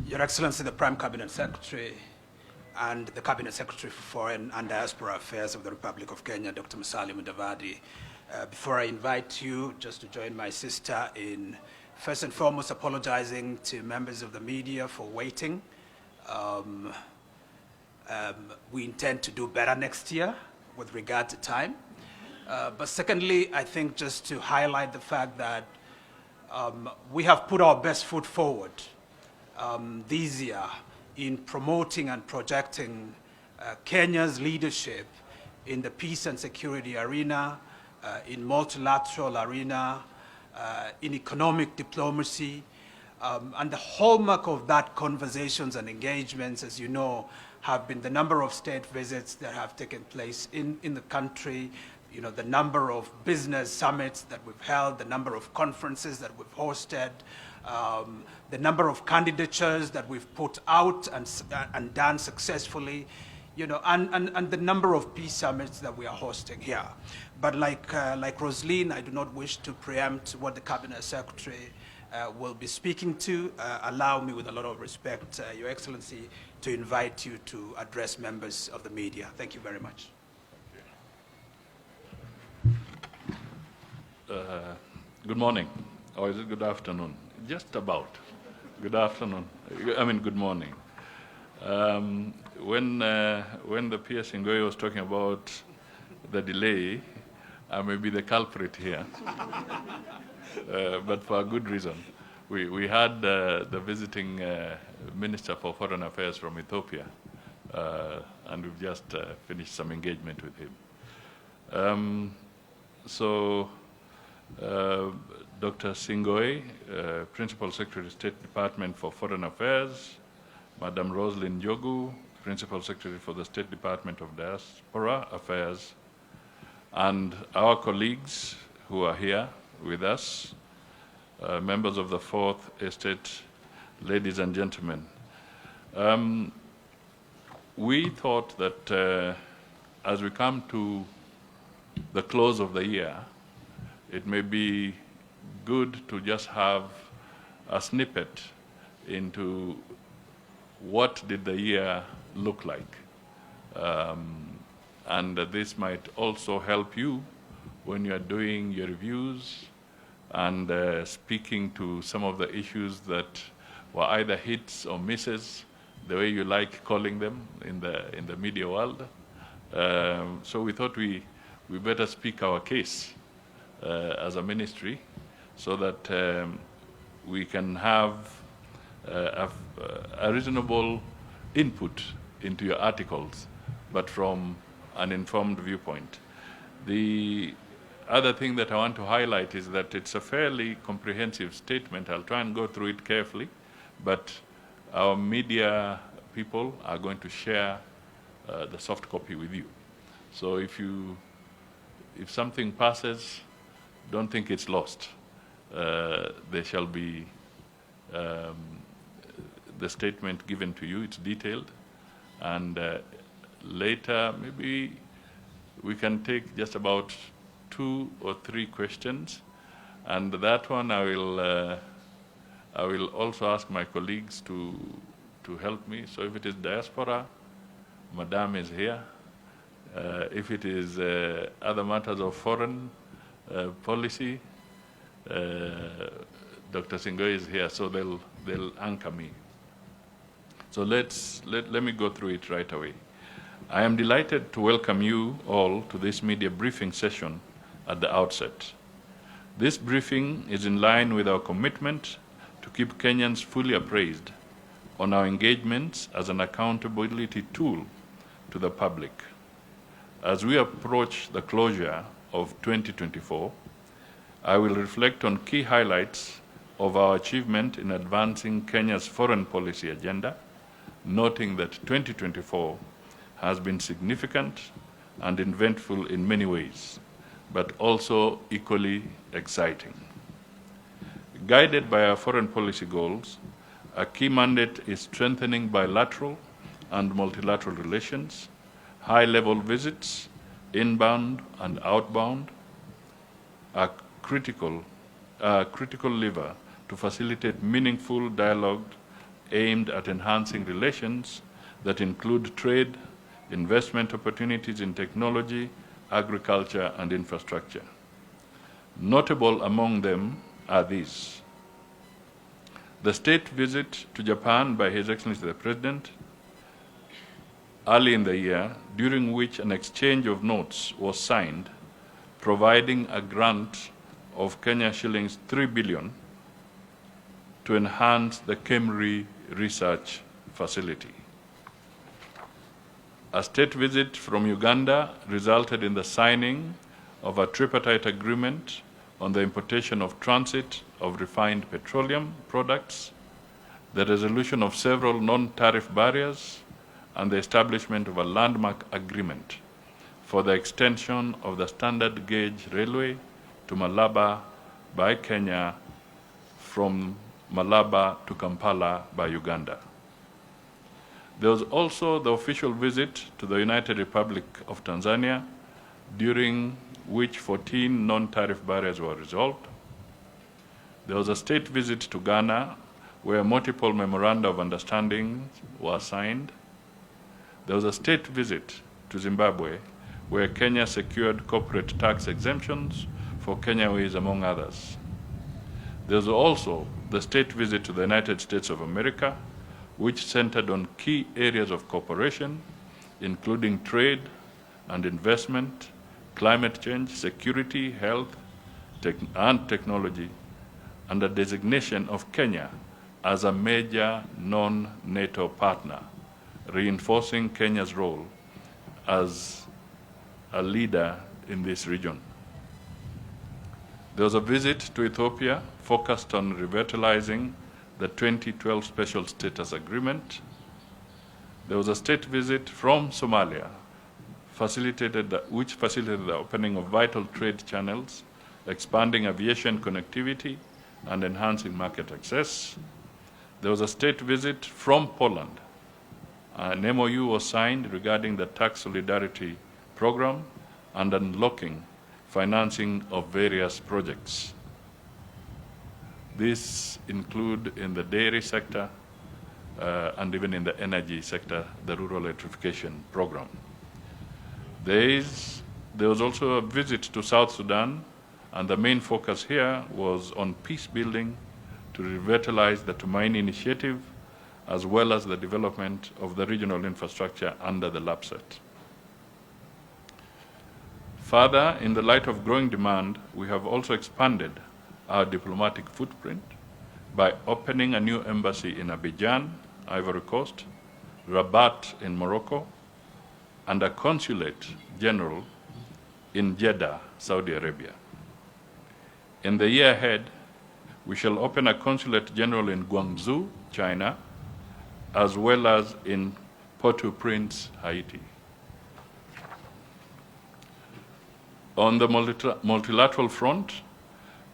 Your Excellency, the Prime Cabinet Secretary and the Cabinet Secretary for Foreign and Diaspora Affairs of the Republic of Kenya, Dr. Mudavadi, before I invite you just to join my sister in first and foremost apologizing to members of the media for waiting. We intend to do better next year with regard to time. But secondly, I think just to highlight the fact that we have put our best foot forward this year in promoting and projecting Kenya's leadership in the peace and security arena, in multilateral arena, in economic diplomacy. And the hallmark of that conversations and engagements, as you know, have been the number of state visits that have taken place in the country, you know, the number of business summits that we've held, the number of conferences that we've hosted, the number of candidatures that we've put out and done successfully, you know, and the number of peace summits that we are hosting here. But like Rosaline, I do not wish to preempt what the Cabinet Secretary will be speaking to. Allow me, with a lot of respect, Your Excellency, to invite you to address members of the media. Thank you very much. Good morning, or is it good afternoon? Just about. Good afternoon. I mean, good morning. When the PS Ngoyi was talking about the delay, I may be the culprit here, but for a good reason. We had the visiting Minister for Foreign Affairs from Ethiopia, and we've just finished some engagement with him. Dr. Singoi, Principal Secretary, State Department for Foreign Affairs, Madam Rosaline Jogu, Principal Secretary for the State Department of Diaspora Affairs, and our colleagues who are here with us, members of the Fourth Estate, ladies and gentlemen. We thought that as we come to the close of the year, it may be good to just have a snippet into what did the year look like. And this might also help you when you're doing your reviews and speaking to some of the issues that were either hits or misses, the way you like calling them in the media world. So we thought we better speak our case as a ministry, so that we can have a reasonable input into your articles, but from an informed viewpoint. The other thing that I want to highlight is that it's a fairly comprehensive statement. I'll try and go through it carefully, but our media people are going to share the soft copy with you. So if something passes, don't think it's lost. There shall be the statement given to you. It's detailed, and later maybe we can take just about 2 or 3 questions, and that one I will also ask my colleagues to help me. So if it is diaspora, Madame is here. If it is other matters of foreign policy, Dr. Singoi is here, so they'll anchor me. So let me go through it right away. I am delighted to welcome you all to this media briefing session at the outset. This briefing is in line with our commitment to keep Kenyans fully appraised on our engagements as an accountability tool to the public. As we approach the closure of 2024, I will reflect on key highlights of our achievement in advancing Kenya's foreign policy agenda, noting that 2024 has been significant and eventful in many ways, but also equally exciting. Guided by our foreign policy goals, a key mandate is strengthening bilateral and multilateral relations, high-level visits, inbound and outbound, are critical lever to facilitate meaningful dialogue aimed at enhancing relations that include trade, investment opportunities in technology, agriculture, and infrastructure. Notable among them are these: the state visit to Japan by His Excellency the President early in the year, during which an exchange of notes was signed, providing a grant of Kenya shillings 3 billion to enhance the KEMRI research facility. A state visit from Uganda resulted in the signing of a tripartite agreement on the importation of transit of refined petroleum products, the resolution of several non-tariff barriers, and the establishment of a landmark agreement for the extension of the standard gauge railway to Malaba by Kenya from Malaba to Kampala by Uganda. There was also the official visit to the United Republic of Tanzania, during which 14 non-tariff barriers were resolved. There was a state visit to Ghana, where multiple memoranda of understanding were signed. There was a state visit to Zimbabwe, where Kenya secured corporate tax exemptions for Kenyaways, among others. There was also the state visit to the United States of America, which centered on key areas of cooperation, including trade and investment, climate change, security, health, and technology, and the designation of Kenya as a major non-NATO partner, reinforcing Kenya's role as a leader in this region. There was a visit to Ethiopia focused on revitalizing the 2012 Special Status Agreement. There was a state visit from Somalia, which facilitated the opening of vital trade channels, expanding aviation connectivity, and enhancing market access. There was a state visit from Poland. An MOU was signed regarding the tax solidarity program and unlocking financing of various projects. These include in the dairy sector and even in the energy sector, the rural electrification program. There was also a visit to South Sudan, and the main focus here was on peace building to revitalize the Tumaini initiative, as well as the development of the regional infrastructure under the LAPSET. Further, in the light of growing demand, we have also expanded our diplomatic footprint by opening a new embassy in Abidjan, Ivory Coast, Rabat in Morocco, and a consulate general in Jeddah, Saudi Arabia. In the year ahead, we shall open a consulate general in Guangzhou, China, as well as in Port-au-Prince, Haiti. On the multilateral front,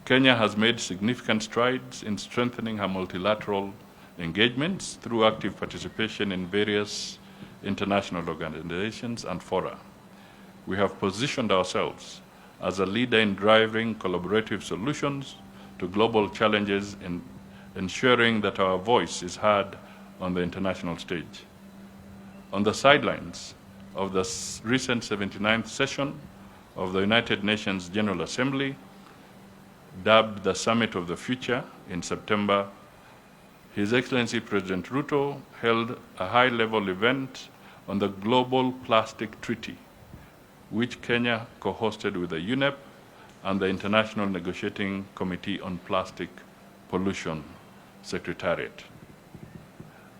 Kenya has made significant strides in strengthening her multilateral engagements through active participation in various international organizations and fora. We have positioned ourselves as a leader in driving collaborative solutions to global challenges and ensuring that our voice is heard on the international stage. On the sidelines of the recent 79th session of the United Nations General Assembly, dubbed the Summit of the Future in September, His Excellency President Ruto held a high-level event on the Global Plastic Treaty, which Kenya co-hosted with the UNEP and the International Negotiating Committee on Plastic Pollution Secretariat,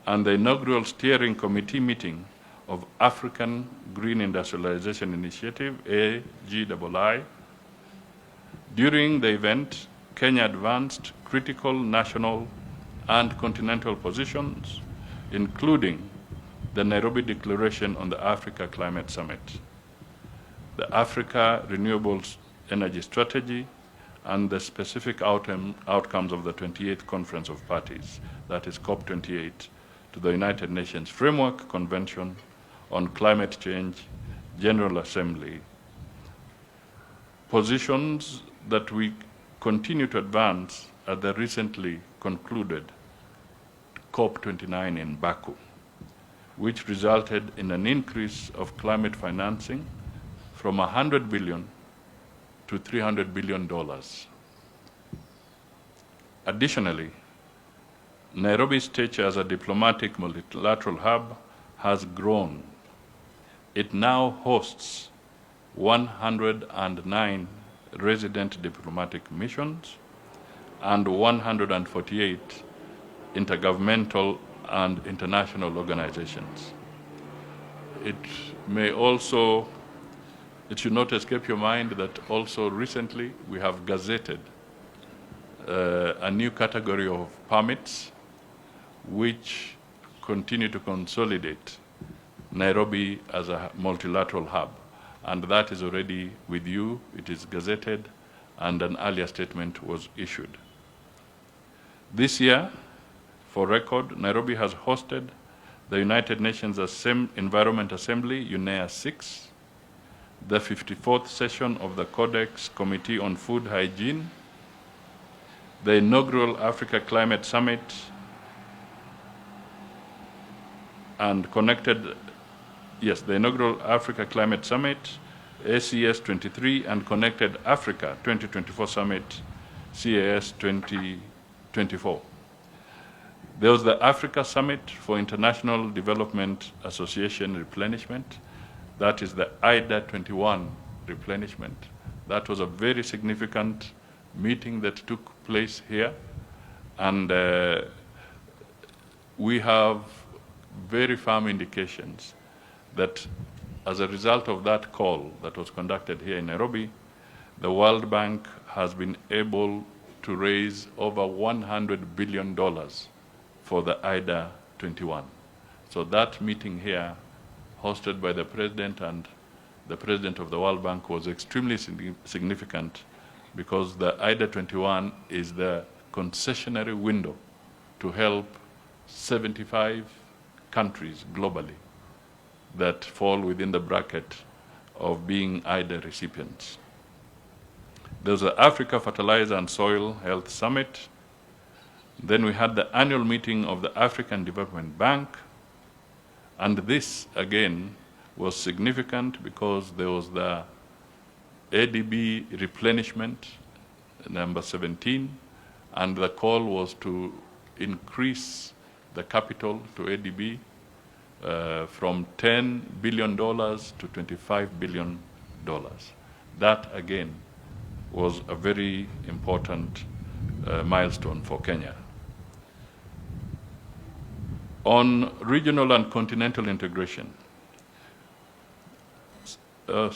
and the inaugural steering committee meeting of African Green Industrialization Initiative, AGII. During the event, Kenya advanced critical national and continental positions, including the Nairobi Declaration on the Africa Climate Summit, the Africa Renewables Energy Strategy, and the specific outcomes of the 28th Conference of Parties, that is COP28, to the United Nations Framework Convention on Climate Change, General Assembly, positions that we continue to advance at the recently concluded COP29 in Baku, which resulted in an increase of climate financing from $100 billion to $300 billion. Additionally, Nairobi's stature as a diplomatic multilateral hub has grown. It now hosts 109 resident diplomatic missions and 148 intergovernmental and international organizations. It should not escape your mind that also recently we have gazetted a new category of permits which continue to consolidate Nairobi as a multilateral hub. And that is already with you, it is gazetted, and an earlier statement was issued. This year, for record, Nairobi has hosted the United Nations Environment Assembly, UNEA 6, the 54th session of the Codex Committee on Food Hygiene, the inaugural Africa Climate Summit, and the inaugural Africa Climate Summit, ACS 23, and Connected Africa 2024 Summit, CAS 2024. There was the Africa Summit for International Development Association Replenishment. That is the IDA 21 replenishment. That was a very significant meeting that took place here. And we have very firm indications that as a result of that call that was conducted here in Nairobi, the World Bank has been able to raise over $100 billion for the IDA 21. So that meeting here, hosted by the President and the President of the World Bank, was extremely significant because the IDA 21 is the concessionary window to help 75 countries globally that fall within the bracket of being IDA recipients. There's the Africa Fertilizer and Soil Health Summit. Then we had the annual meeting of the African Development Bank. And this, again, was significant because there was the ADB replenishment, number 17, and the call was to increase the capital to ADB from $10 billion to $25 billion. That, again, was a very important milestone for Kenya. On regional and continental integration, there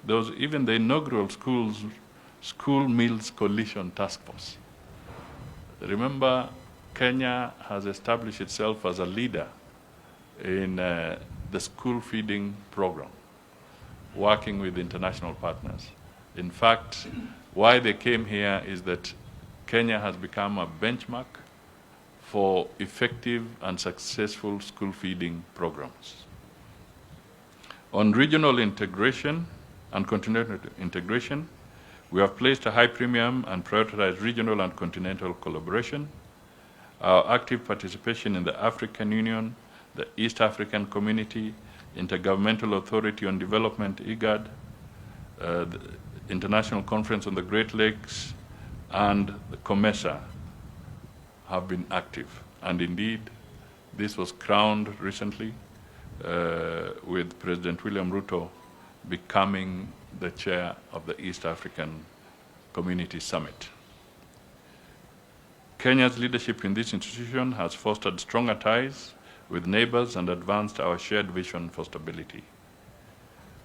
was even the inaugural School Meals Coalition Task Force. Remember, Kenya has established itself as a leader in the school feeding program, working with international partners. In fact, why they came here is that Kenya has become a benchmark for effective and successful school feeding programs. On regional integration and continental integration, we have placed a high premium and prioritized regional and continental collaboration. Our active participation in the African Union, the East African Community, Intergovernmental Authority on Development, IGAD, the International Conference on the Great Lakes, and the COMESA have been active. And indeed, this was crowned recently with President William Ruto becoming the chair of the East African Community Summit. Kenya's leadership in this institution has fostered stronger ties with neighbors and advanced our shared vision for stability.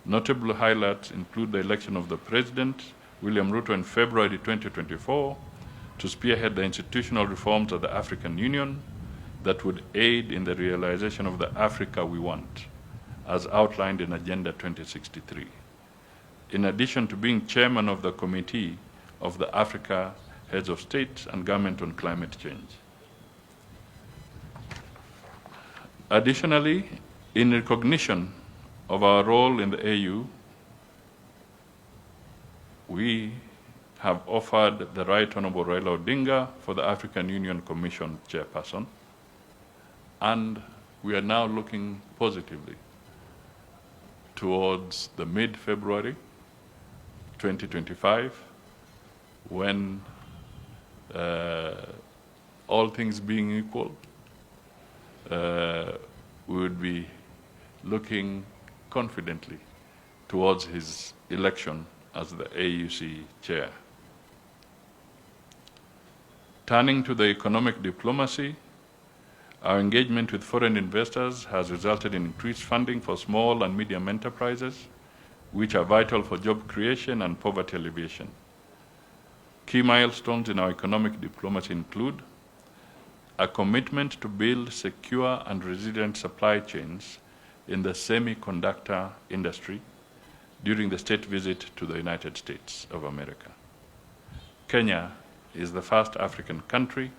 Notable highlights include the election of the President, William Ruto, in February 2024 to spearhead the institutional reforms of the African Union that would aid in the realization of the Africa we want, as outlined in Agenda 2063. In addition to being chairman of the Committee of the Africa Heads of State and Government on Climate Change. Additionally, in recognition of our role in the AU, we have offered the Right Honorable Raila Odinga for the African Union Commission chairperson. and we are now looking positively towards the mid-February 2025, when all things being equal, we would be looking confidently towards his election as the AUC chair. Turning to the economic diplomacy, our engagement with foreign investors has resulted in increased funding for small and medium enterprises, which are vital for job creation and poverty alleviation. Key milestones in our economic diplomacy include a commitment to build secure and resilient supply chains in the semiconductor industry during the state visit to the United States of America. Kenya is the first African country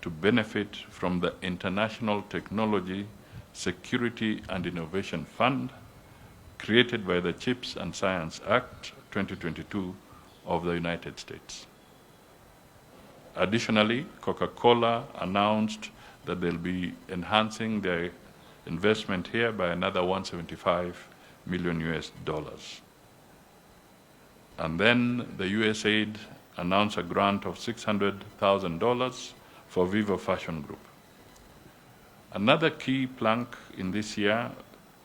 to benefit from the International Technology, Security and Innovation Fund created by the CHIPS and Science Act 2022 of the United States. Additionally, Coca-Cola announced that they'll be enhancing their investment here by another $175 million US. And then the USAID announced a grant of $600,000 for Vivo Fashion Group. Another key plank in this year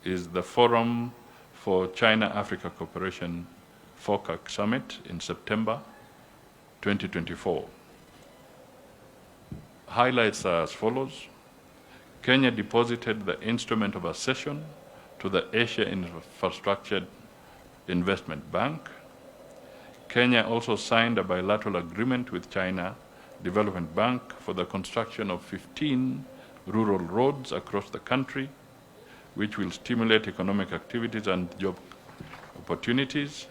is the Forum for China-Africa Cooperation FOCAC Summit in September 2024. Highlights are as follows. Kenya deposited the instrument of accession to the Asia Infrastructure Investment Bank. Kenya also signed a bilateral agreement with China Development Bank for the construction of 15 rural roads across the country, which will stimulate economic activities and job opportunities.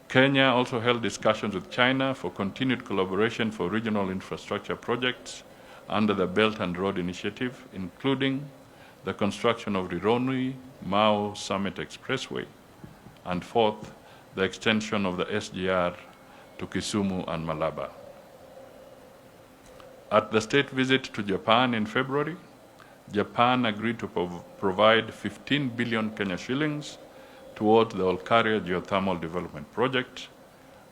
Kenya also held discussions with China for continued collaboration for regional infrastructure projects under the Belt and Road Initiative, including the construction of Rironi-Mau Summit Expressway, and fourth, the extension of the SGR to Kisumu and Malaba. At the state visit to Japan in February, Japan agreed to provide 15 billion Kenya shillings towards the Olkaria geothermal development project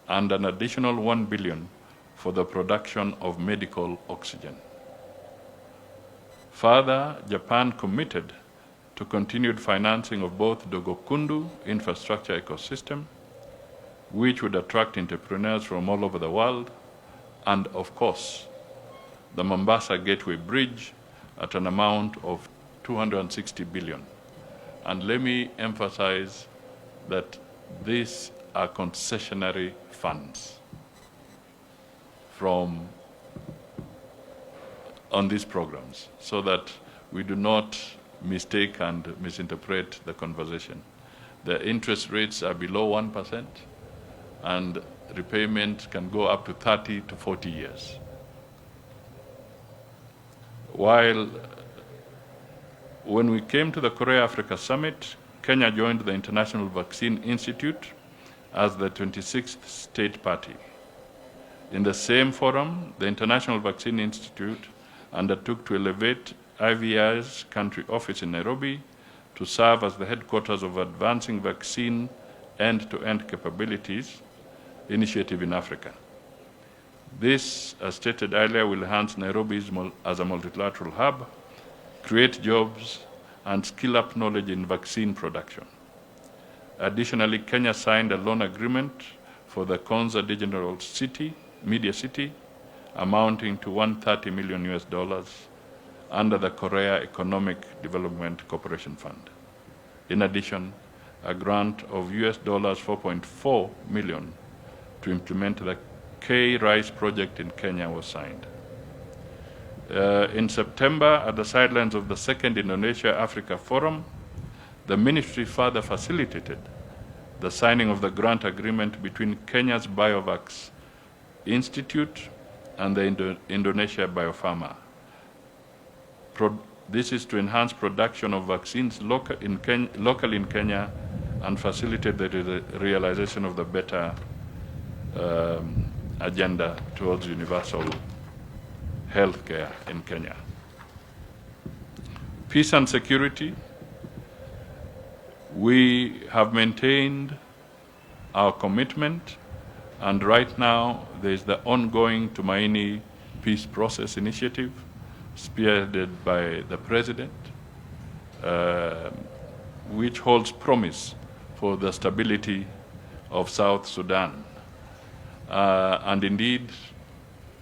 and an additional 1 billion for the production of medical oxygen. Further, Japan committed to continued financing of both Dogokundu infrastructure ecosystem, which would attract entrepreneurs from all over the world, and of course, the Mombasa Gateway Bridge at an amount of 260 billion. And let me emphasize that these are concessionary funds on these programs, so that we do not mistake and misinterpret the conversation. The interest rates are below 1%, and repayment can go up to 30 to 40 years. While when we came to the Korea-Africa Summit, Kenya joined the International Vaccine Institute as the 26th state party. In the same forum, the International Vaccine Institute undertook to elevate IVI's country office in Nairobi to serve as the headquarters of Advancing Vaccine End-to-End Capabilities initiative in Africa. This, as stated earlier, will enhance Nairobi as a multilateral hub, create jobs, and skill up knowledge in vaccine production. Additionally, Kenya signed a loan agreement for the Konza Digital City, Media City, amounting to $130 million under the Korea Economic Development Cooperation Fund. In addition, a grant of $4.4 million to implement the K-Rice project in Kenya was signed. In September, at the sidelines of the second Indonesia-Africa Forum, the ministry further facilitated the signing of the grant agreement between Kenya's Biovax Institute and the Indonesia Biopharma. This is to enhance production of vaccines locally in Kenya and facilitate the realization of the better agenda towards universal healthcare in Kenya. Peace and security, we have maintained our commitment, and right now there is the ongoing Tumaini Peace Process Initiative, spearheaded by the President, which holds promise for the stability of South Sudan. And indeed,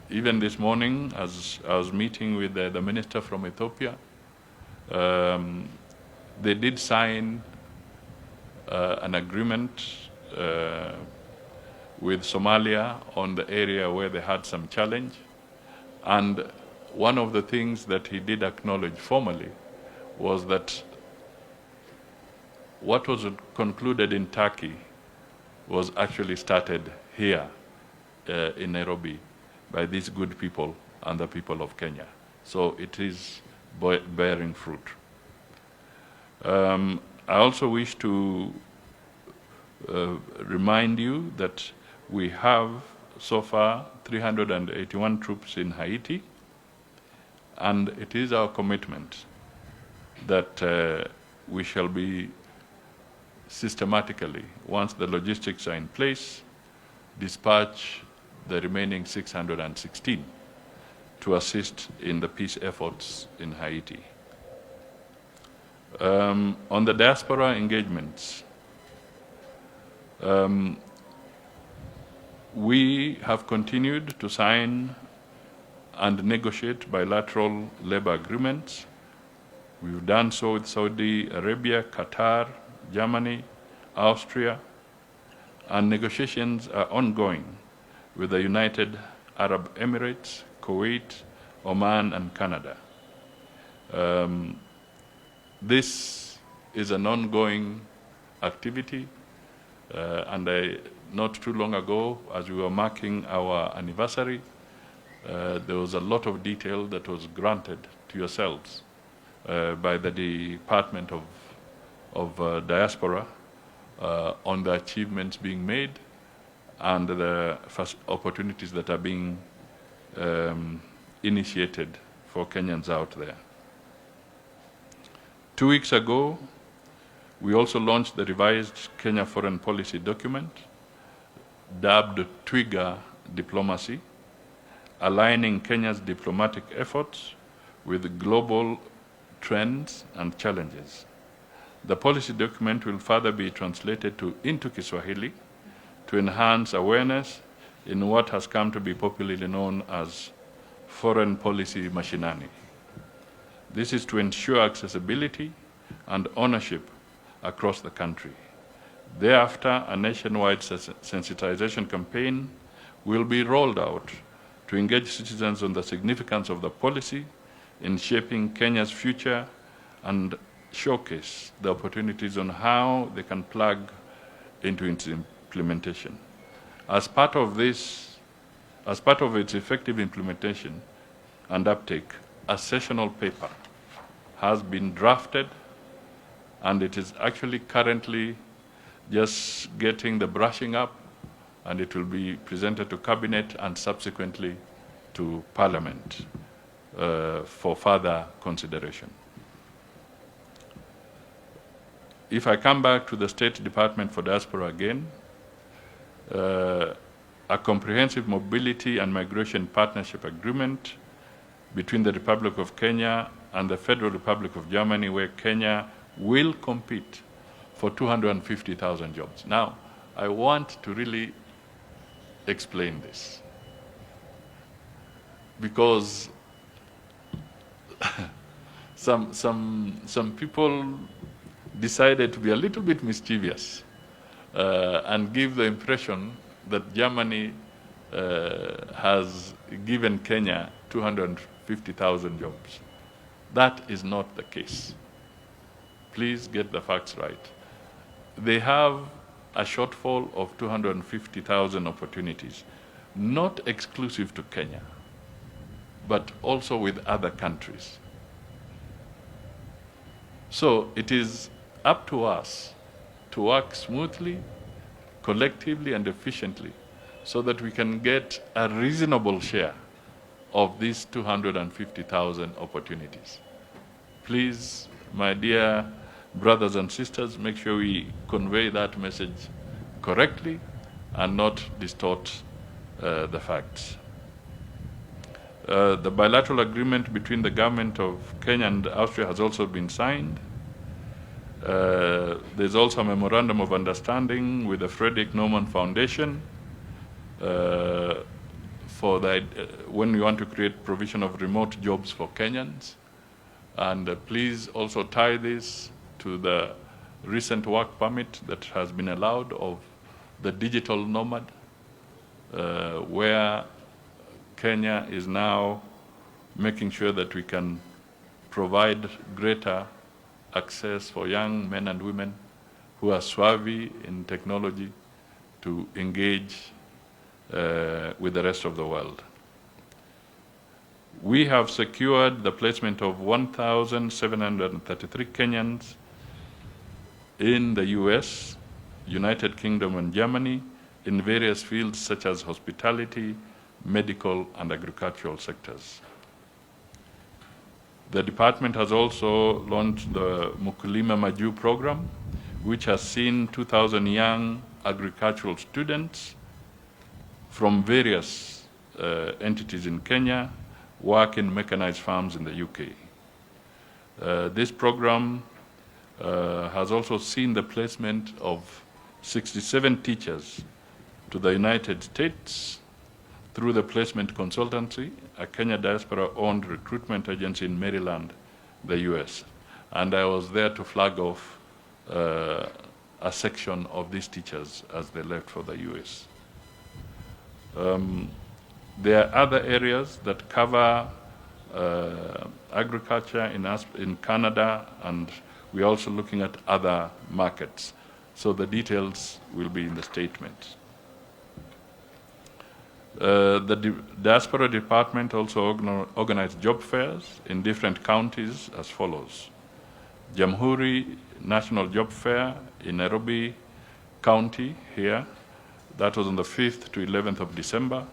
even this morning, as I was meeting with the minister from Ethiopia, they did sign an agreement with Somalia on the area where they had some challenge. And one of the things that he did acknowledge formally was that what was concluded in Turkey was actually started here in Nairobi by these good people and the people of Kenya. So it is bearing fruit. I also wish to remind you that we have so far 381 troops in Haiti, and it is our commitment that we shall be systematically, once the logistics are in place, dispatch the remaining 616 to assist in the peace efforts in Haiti. On the diaspora engagements, we have continued to sign and negotiate bilateral labor agreements. We've done so with Saudi Arabia, Qatar, Germany, Austria, and negotiations are ongoing with the United Arab Emirates, Kuwait, Oman, and Canada. This is an ongoing activity, and not too long ago, as we were marking our anniversary, there was a lot of detail that was granted to yourselves by the Department of Diaspora on the achievements being made and the first opportunities that are being initiated for Kenyans out there. 2 weeks ago, we also launched the revised Kenya foreign policy document, dubbed Twiga Diplomacy, aligning Kenya's diplomatic efforts with global trends and challenges. The policy document will further be translated into Kiswahili to enhance awareness in what has come to be popularly known as foreign policy mashinani. This is to ensure accessibility and ownership across the country. Thereafter, a nationwide sensitization campaign will be rolled out to engage citizens on the significance of the policy in shaping Kenya's future and showcase the opportunities on how they can plug into its implementation. As part of its effective implementation and uptake, a sessional paper has been drafted, and it is actually currently just getting the brushing up, and it will be presented to Cabinet and subsequently to Parliament for further consideration. If I come back to the State Department for Diaspora again, a comprehensive mobility and migration partnership agreement between the Republic of Kenya and the Federal Republic of Germany, where Kenya will compete for 250,000 jobs. Now, I want to really explain this, because some people decided to be a little bit mischievous and give the impression that Germany has given Kenya 250,000 jobs. That is not the case. Please get the facts right. They have a shortfall of 250,000 opportunities, not exclusive to Kenya, but also with other countries. So it is up to us to work smoothly, collectively, and efficiently so that we can get a reasonable share of these 250,000 opportunities. Please, my dear brothers and sisters, make sure we convey that message correctly and not distort the facts. The bilateral agreement between the government of Kenya and Austria has also been signed. There's also a memorandum of understanding with the Frederick Norman Foundation for when we want to create provision of remote jobs for Kenyans. And please also tie this to the recent work permit that has been allowed of the digital nomad, where Kenya is now making sure that we can provide greater access for young men and women who are savvy in technology to engage with the rest of the world. We have secured the placement of 1,733 Kenyans in the US, United Kingdom, and Germany in various fields such as hospitality, medical, and agricultural sectors. The department has also launched the Mkulima Maju program, which has seen 2,000 young agricultural students from various entities in Kenya work in mechanized farms in the UK. This program has also seen the placement of 67 teachers to the United States through the Placement Consultancy, a Kenya diaspora-owned recruitment agency in Maryland, the US. And I was there to flag off a section of these teachers as they left for the US. There are other areas that cover agriculture in Canada, and we're also looking at other markets. So the details will be in the statement. The Diaspora Department also organized job fairs in different counties as follows. Jamhuri National Job Fair in Nairobi County here, that was on the 5th to 11th of December.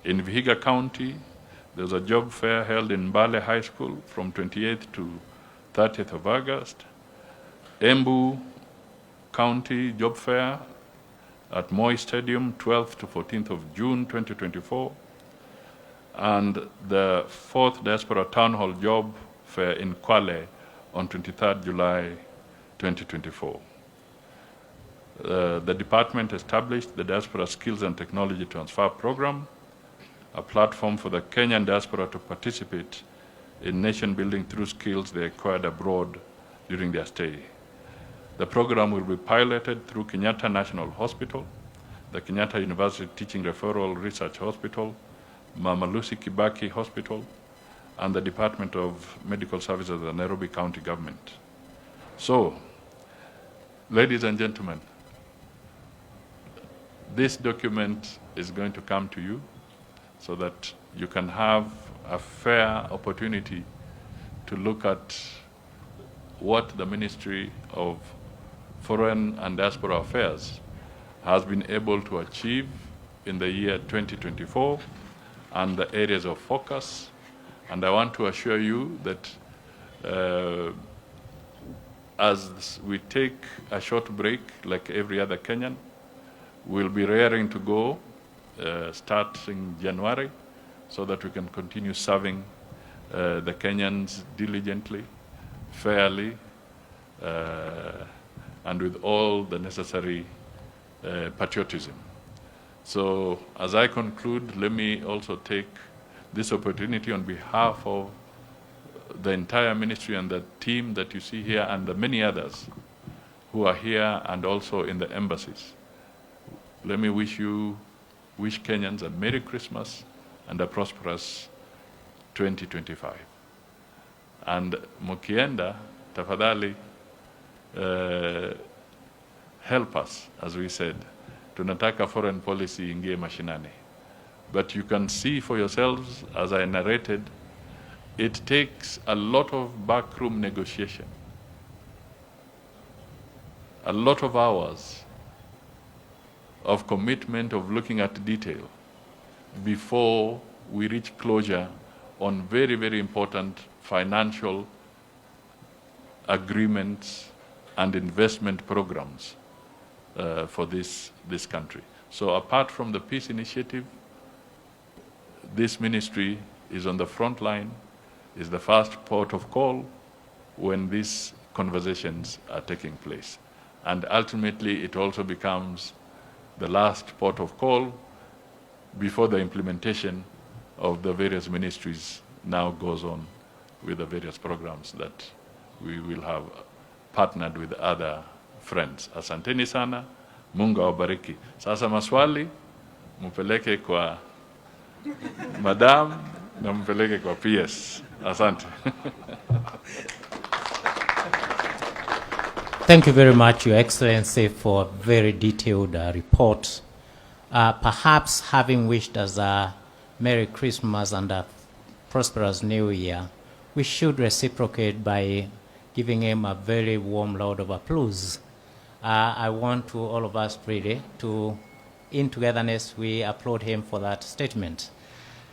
In Vihiga County, there was a job fair held in Mbale High School from 28th to 30th of August. Embu County Job Fair at Moi Stadium, 12th to 14th of June 2024. And the 4th Diaspora Town Hall Job Fair in Kwale on 23rd July 2024. The department established the Diaspora Skills and Technology Transfer Program, a platform for the Kenyan diaspora to participate in nation building through skills they acquired abroad during their stay. The program will be piloted through Kenyatta National Hospital, the Kenyatta University Teaching Referral Research Hospital, Mama Lucy Kibaki Hospital, and the Department of Medical Services of the Nairobi County Government. So, ladies and gentlemen, this document is going to come to you so that you can have a fair opportunity to look at what the Ministry of Foreign and Diaspora Affairs has been able to achieve in the year 2024 and the areas of focus. And I want to assure you that as we take a short break, like every other Kenyan, we'll be raring to go starting January so that we can continue serving the Kenyans diligently, fairly, and with all the necessary patriotism. So as I conclude, let me also take this opportunity on behalf of the entire ministry and the team that you see here and the many others who are here and also in the embassies. Let me wish Kenyans a Merry Christmas and a prosperous 2025. And mukienda, tafadhali, help us, as we said. Tunataka foreign policy ingie mashinani. But you can see for yourselves, as I narrated, it takes a lot of backroom negotiation, a lot of hours of commitment of looking at detail before we reach closure on very, very important financial agreements and investment programs for this country. So apart from the peace initiative, this ministry is on the front line, is the first port of call when these conversations are taking place. And ultimately, it also becomes the last port of call before the implementation of the various ministries now goes on with the various programs that we will have partnered with other friends. Asanteni sana, Mungu awabariki. Sasa maswali, mpeleke kwa Madam na mpeleke kwa PS. Asante. Thank you very much, Your Excellency, for a very detailed report. Perhaps having wished us a Merry Christmas and a prosperous New Year, we should reciprocate by giving him a very warm round of applause. I want to all of us really to, in togetherness, we applaud him for that statement.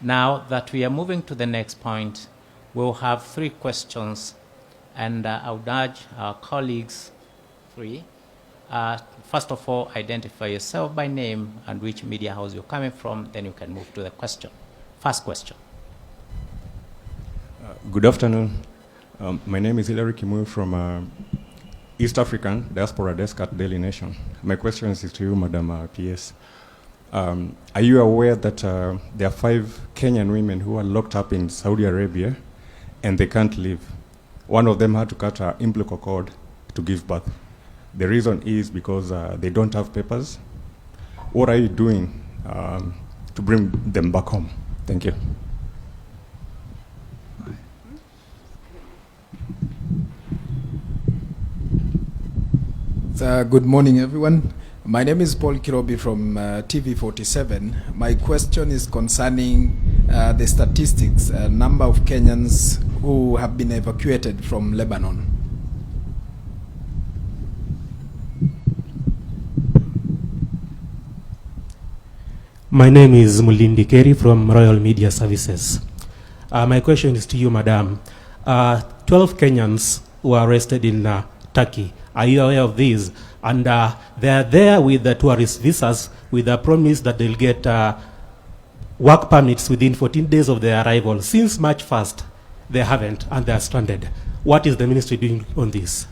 Now that we are moving to the next point, we'll have 3 questions, and I would urge our colleagues, first of all, identify yourself by name and which media house you're coming from, then you can move to the question. First question. Good afternoon. My name is Hilary Kimu from East African Diaspora Desk at Daily Nation. My question is to you, Madam PS. Are you aware that there are 5 Kenyan women who are locked up in Saudi Arabia and they can't leave? One of them had to cut her umbilical cord to give birth. The reason is because they don't have papers. What are you doing to bring them back home? Thank you. Good morning, everyone. My name is Paul Kirobi from TV47. My question is concerning the statistics, number of Kenyans who have been evacuated from Lebanon. My name is Mulindi Keri from Royal Media Services. My question is to you, Madam. 12 Kenyans were arrested in Turkey. Are you aware of these? And they are there with the tourist visas with the promise that they'll get work permits within 14 days of their arrival. Since March 1st, they haven't, and they are stranded. What is the ministry doing on this?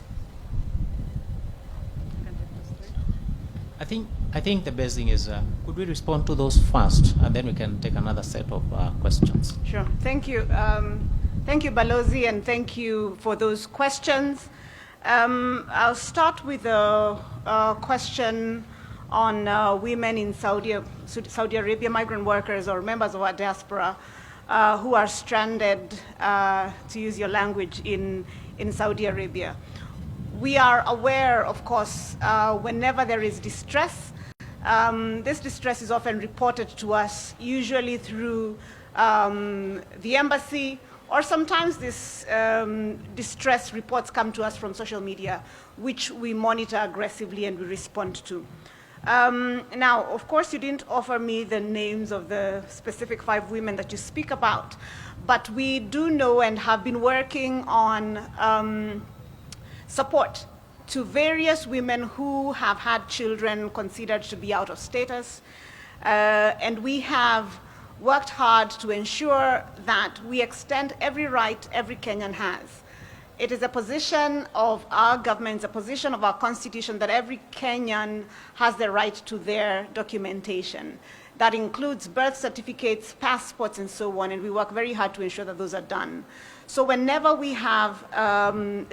I think the best thing is, could we respond to those first, and then we can take another set of questions. Sure. Thank you. Thank you, Balozi, and thank you for those questions. I'll start with a question on women in Saudi Arabia, migrant workers or members of our diaspora who are stranded, to use your language, in Saudi Arabia. We are aware, of course, whenever there is distress, this distress is often reported to us, usually through the embassy, or sometimes this distress reports come to us from social media, which we monitor aggressively and we respond to. Now, of course, you didn't offer me the names of the specific 5 women that you speak about, but we do know and have been working on support to various women who have had children considered to be out of status, and we have worked hard to ensure that we extend every right every Kenyan has. It is a position of our government, a position of our constitution that every Kenyan has the right to their documentation. That includes birth certificates, passports, and so on, and we work very hard to ensure that those are done. So whenever we have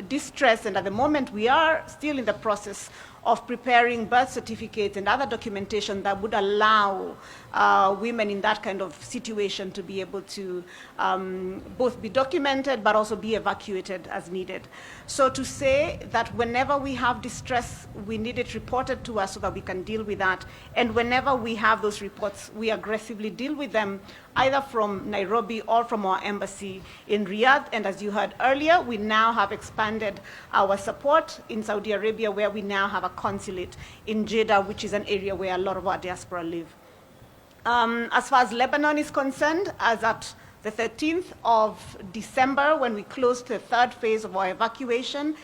distress, and at the moment we are still in the process of preparing birth certificates and other documentation that would allow women in that kind of situation to be able to both be documented but also be evacuated as needed. So to say that whenever we have distress, we need it reported to us so that we can deal with that. And whenever we have those reports, we aggressively deal with them, either from Nairobi or from our embassy in Riyadh. And as you heard earlier, we now have expanded our support in Saudi Arabia, where we now have a consulate in Jeddah, which is an area where a lot of our diaspora live. As far as Lebanon is concerned, as at the 13th of December, when we closed the third phase of our evacuation,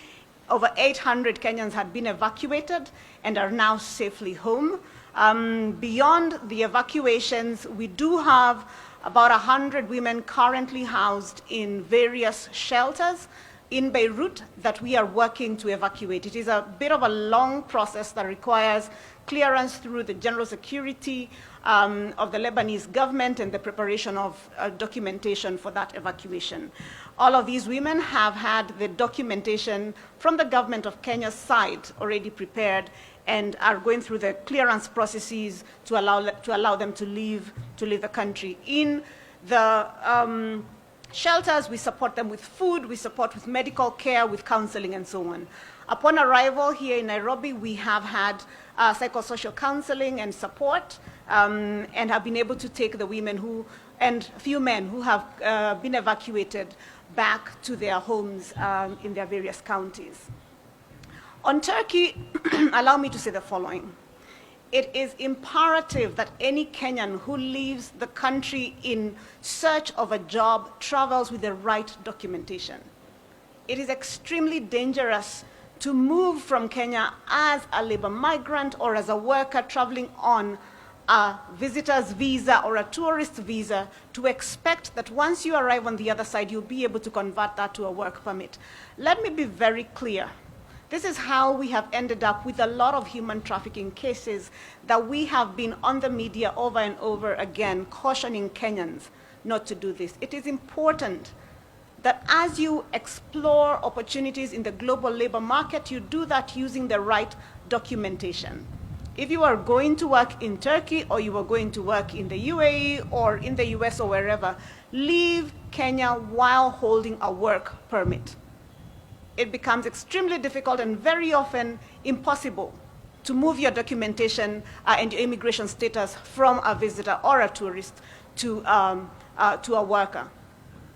over 800 Kenyans had been evacuated and are now safely home. Beyond the evacuations, we do have about 100 women currently housed in various shelters in Beirut that we are working to evacuate. It is a bit of a long process that requires clearance through the general security of the Lebanese government and the preparation of documentation for that evacuation. All of these women have had the documentation from the government of Kenya's side already prepared and are going through the clearance processes to allow them to leave the country. In the shelters, we support them with food, we support with medical care, with counseling, and so on. Upon arrival here in Nairobi, we have had psychosocial counseling and support, and have been able to take the women and a few men who have been evacuated back to their homes in their various counties. On Turkey, allow me to say the following. It is imperative that any Kenyan who leaves the country in search of a job travels with the right documentation. It is extremely dangerous to move from Kenya as a labor migrant or as a worker traveling on a visitor's visa or a tourist visa to expect that once you arrive on the other side, you'll be able to convert that to a work permit. Let me be very clear. This is how we have ended up with a lot of human trafficking cases that we have been on the media over and over again cautioning Kenyans not to do this. It is important that as you explore opportunities in the global labor market, you do that using the right documentation. If you are going to work in Turkey or you are going to work in the UAE or in the US or wherever, leave Kenya while holding a work permit. It becomes extremely difficult and very often impossible to move your documentation and your immigration status from a visitor or a tourist to a worker.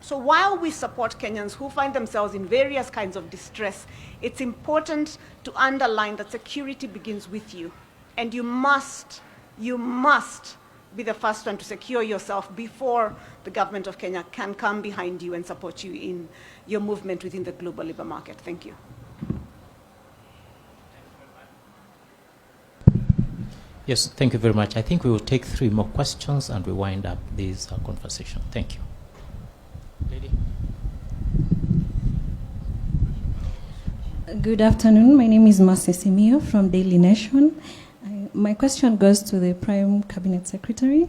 So while we support Kenyans who find themselves in various kinds of distress, it's important to underline that security begins with you. And you must be the first one to secure yourself before the government of Kenya can come behind you and support you in your movement within the global labor market. Thank you. Yes, thank you very much. I think we will take 3 more questions and we wind up this conversation. Thank you. Lady. Good afternoon. My name is Mercy Simio from Daily Nation. My question goes to the Prime Cabinet Secretary.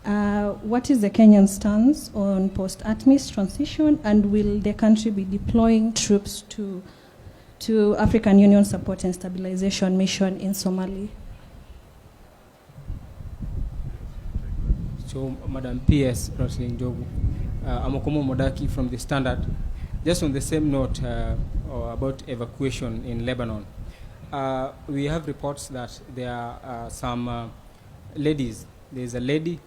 What is the Kenyan stance on post-ATMIS transition, and will the country be deploying troops to African Union Support and Stabilization Mission in Somalia? So, Madam P.S. Rosling Jogu, Amokomo Modaki from The Standard. Just on the same note about evacuation in Lebanon. We have reports that there are some ladies. There's a lady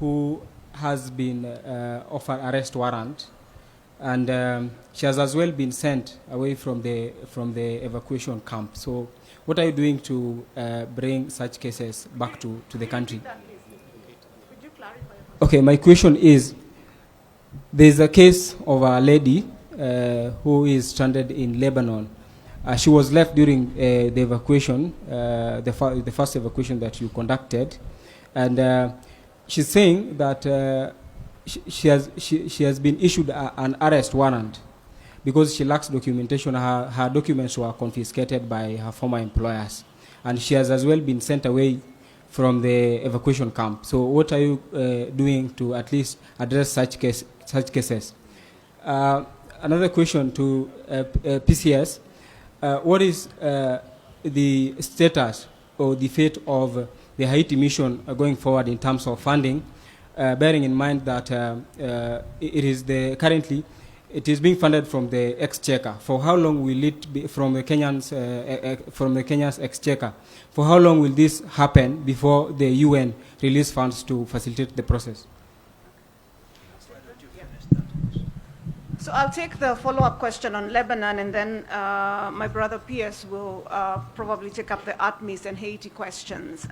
who has been offered arrest warrant, and she has as well been sent away from the evacuation camp. So what are you doing to bring such cases back to the country? Could you clarify? Okay, my question is, there's a case of a lady who is stranded in Lebanon. She was left during the evacuation, the first evacuation that you conducted, and she's saying that she has been issued an arrest warrant because she lacks documentation. Her documents were confiscated by her former employers, and she has as well been sent away from the evacuation camp. So, what are you doing to at least address such cases? Another question to PCS. What is the status or the fate of the Haiti mission going forward in terms of funding, bearing in mind that currently it is being funded from the exchequer? For how long will it be from the Kenyan's exchequer? For how long will this happen before the UN release funds to facilitate the process? So I'll take the follow-up question on Lebanon, and then my brother P.S. will probably take up the ATMIS and Haiti questions.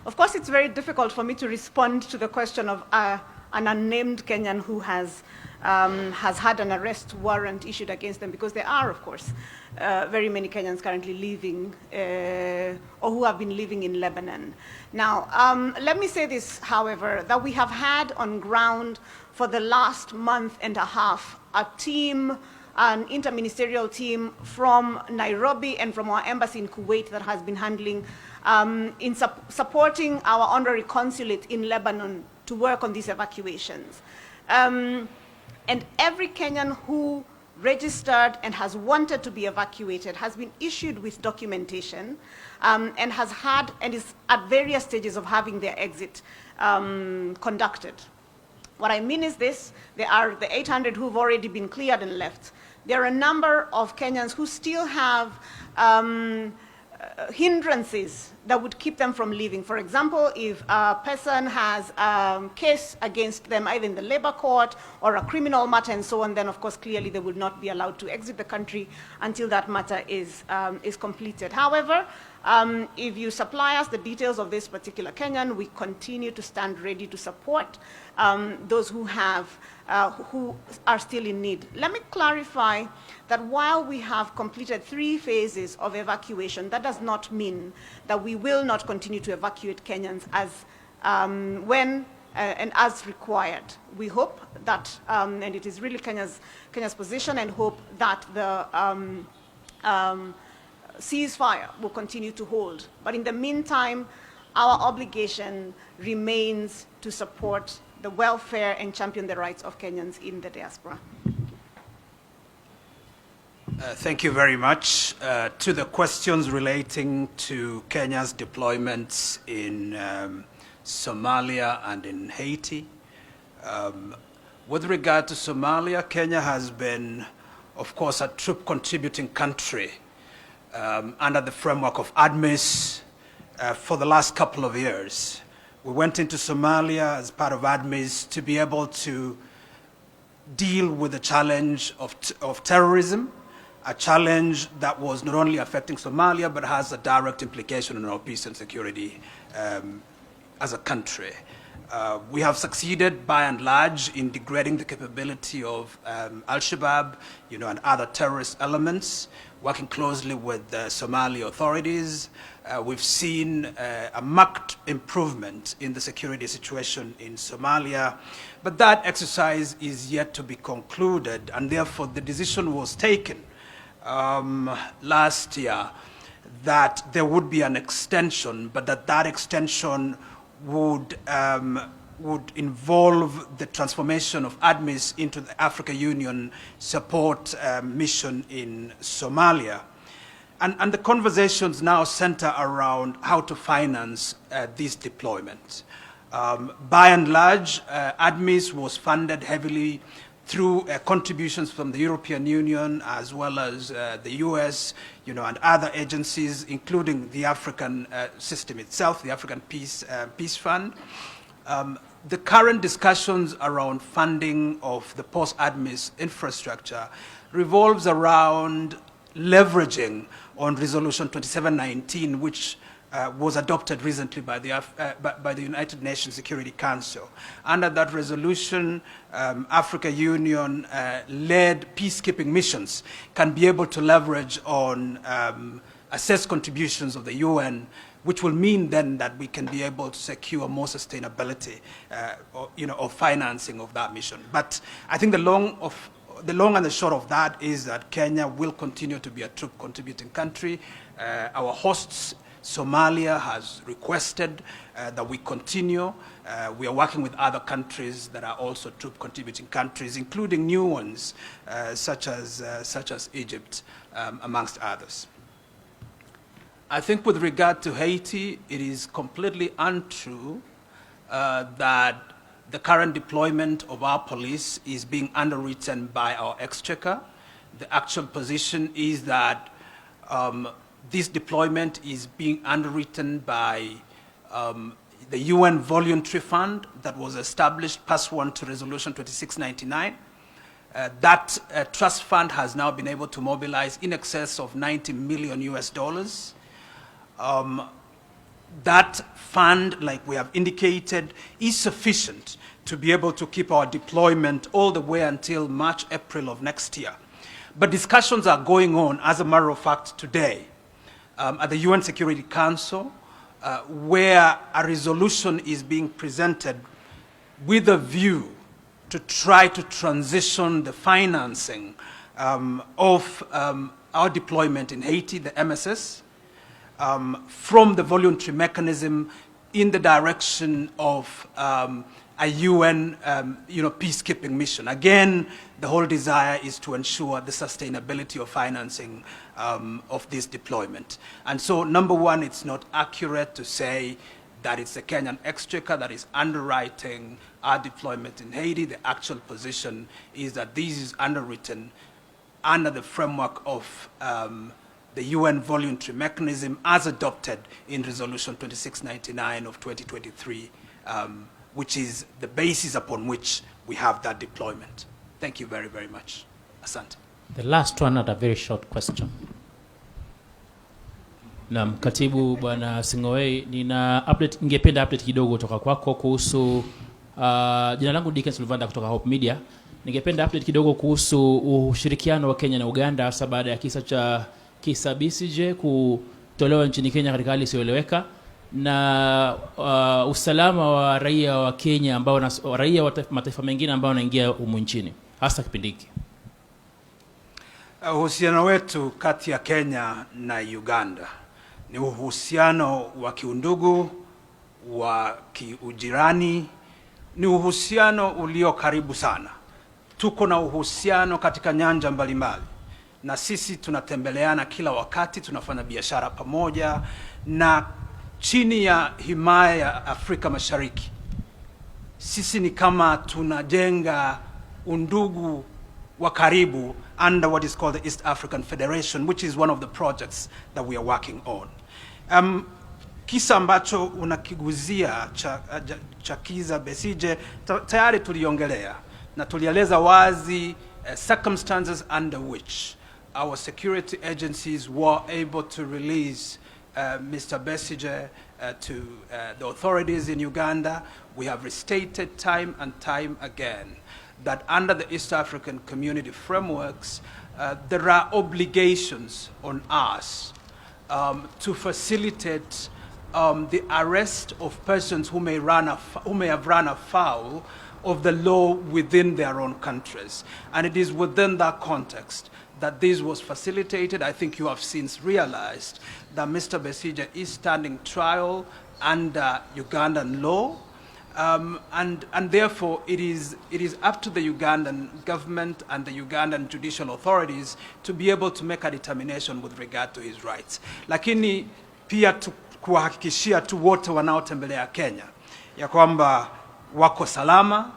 Of course, it's very difficult for me to respond to the question of an unnamed Kenyan who has had an arrest warrant issued against them, because there are, of course, very many Kenyans currently living or who have been living in Lebanon. Now, let me say this, however, that we have had on ground for the last month and a half a team, an interministerial team from Nairobi and from our embassy in Kuwait that has been handling, supporting our honorary consulate in Lebanon to work on these evacuations. And every Kenyan who registered and has wanted to be evacuated has been issued with documentation and has had and is at various stages of having their exit conducted. What I mean is this: there are the 800 who've already been cleared and left. There are a number of Kenyans who still have hindrances that would keep them from leaving. For example, if a person has a case against them, either in the labor court or a criminal matter and so on, then of course clearly they would not be allowed to exit the country until that matter is completed. However, if you supply us the details of this particular Kenyan, we continue to stand ready to support those who are still in need. Let me clarify that while we have completed 3 phases of evacuation, that does not mean that we will not continue to evacuate Kenyans as when and as required. We hope that, and it is really Kenya's position and hope that the ceasefire will continue to hold. But in the meantime, our obligation remains to support the welfare and champion the rights of Kenyans in the diaspora. Thank you very much. To the questions relating to Kenya's deployments in Somalia and in Haiti, with regard to Somalia, Kenya has been, of course, a troop contributing country under the framework of ADMIS for the last couple of years. We went into Somalia as part of ADMIS to be able to deal with the challenge of terrorism, a challenge that was not only affecting Somalia, but has a direct implication on our peace and security as a country. We have succeeded, by and large, in degrading the capability of Al-Shabaab, and other terrorist elements, working closely with the Somali authorities. We've seen a marked improvement in the security situation in Somalia, but that exercise is yet to be concluded, and therefore the decision was taken last year that there would be an extension, but that extension would involve the transformation of ADMIS into the Africa Union support mission in Somalia. And the conversations now center around how to finance these deployments. By and large, ADMIS was funded heavily through contributions from the European Union, as well as the US, and other agencies, including the African system itself, the African Peace Fund. The current discussions around funding of the post-ADMIS infrastructure revolves around leveraging on Resolution 2719, which was adopted recently by the United Nations Security Council. Under that resolution, Africa Union led peacekeeping missions can be able to leverage on assessed contributions of the UN, which will mean then that we can be able to secure more sustainability of financing of that mission. But I think the long and the short of that is that Kenya will continue to be a troop contributing country. Our hosts, Somalia, has requested that we continue. We are working with other countries that are also troop contributing countries, including new ones such as Egypt, amongst others. I think with regard to Haiti, it is completely untrue that the current deployment of our police is being underwritten by our exchequer. The actual position is that this deployment is being underwritten by the UN Voluntary Fund that was established pursuant to Resolution 2699. That trust fund has now been able to mobilize in excess of $90 million US. that fund, like we have indicated, is sufficient to be able to keep our deployment all the way until March, April of next year. But discussions are going on, as a matter of fact, today at the UN Security Council, where a resolution is being presented with a view to try to transition the financing of our deployment in Haiti, the MSS, from the voluntary mechanism in the direction of a UN peacekeeping mission. Again, the whole desire is to ensure the sustainability of financing of this deployment. And so, number one, it's not accurate to say that it's the Kenyan exchequer that is underwriting our deployment in Haiti. The actual position is that this is underwritten under the framework of the UN voluntary mechanism as adopted in Resolution 2699 of 2023, which is the basis upon which we have that deployment. Thank you very, very much. Asante. The last one had a very short question. Naam, Katibu Bwana Sing'oei, ningependa update kidogo kutoka kwako kuhusu jina langu Dickens Luvanda kutoka Hope Media. Ningependa update kidogo kuhusu ushirikiano wa Kenya na Uganda hasa baada ya kisa BCJ kutolewa nchini Kenya katika hali isiyoeleweka, na usalama wa raia wa Kenya ambao raia wa mataifa mengine ambao wanaingia humu nchini hasa kipindi hiki. Uhusiano wetu kati ya Kenya na Uganda ni uhusiano wa kiundugu, wa kiujirani, ni uhusiano ulio karibu sana. Tuko na uhusiano katika nyanja mbalimbali, na sisi tunatembeleana kila wakati, tunafanya biashara pamoja, na chini ya himaya ya Afrika Mashariki sisi ni kama tunajenga undugu wa karibu under what is called the East African Federation, which is one of the projects that we are working on. Kisa ambacho unakiguzia cha Kiza Besije tayari tuliongelea na tulieleza wazi circumstances under which our security agencies were able to release Mr. Besije to the authorities in Uganda. We have restated time and time again that under the East African Community frameworks, there are obligations on us to facilitate the arrest of persons who may have run afoul of the law within their own countries. And it is within that context that this was facilitated. I think you have since realized that Mr. Besije is standing trial under Ugandan law. And therefore, it is up to the Ugandan government and the Ugandan judicial authorities to be able to make a determination with regard to his rights. Lakini pia kuhakikishia tu wote wanaotembelea Kenya ya kwamba wako salama.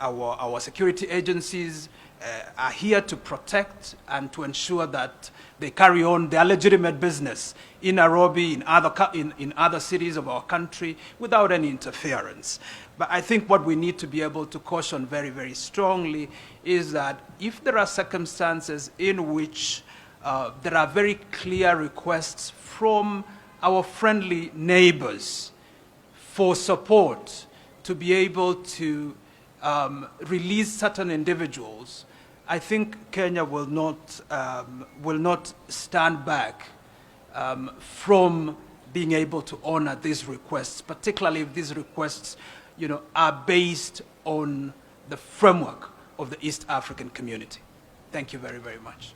Our security agencies are here to protect and to ensure that they carry on their legitimate business in Nairobi, in other cities of our country, without any interference. But I think what we need to be able to caution very, very strongly is that if there are circumstances in which there are very clear requests from our friendly neighbors for support to be able to release certain individuals, I think Kenya will not stand back from being able to honor these requests, particularly if these requests, are based on the framework of the East African community. Thank you very, very much.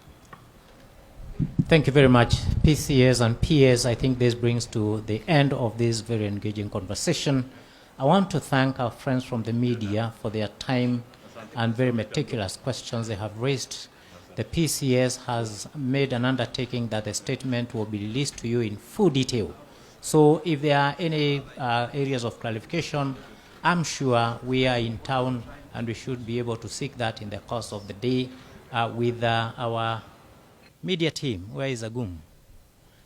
Thank you very much, PCS and PS. I think this brings to the end of this very engaging conversation. I want to thank our friends from the media for their time and very meticulous questions they have raised. The PCS has made an undertaking that the statement will be released to you in full detail. So if there are any areas of clarification, I'm sure we are in town and we should be able to seek that in the course of the day with our media team. Where is Agum?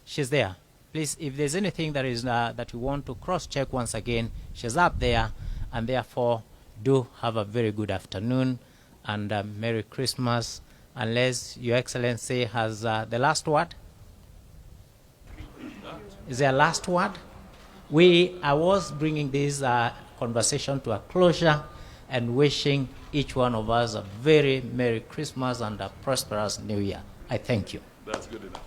She's there. Please, if there's anything that is that we want to cross-check once again, she's up there, and therefore do have a very good afternoon and Merry Christmas, unless Your Excellency has the last word. Is there a last word? I was bringing this conversation to a closure and wishing each one of us a very Merry Christmas and a prosperous New Year. I thank you. That's good enough.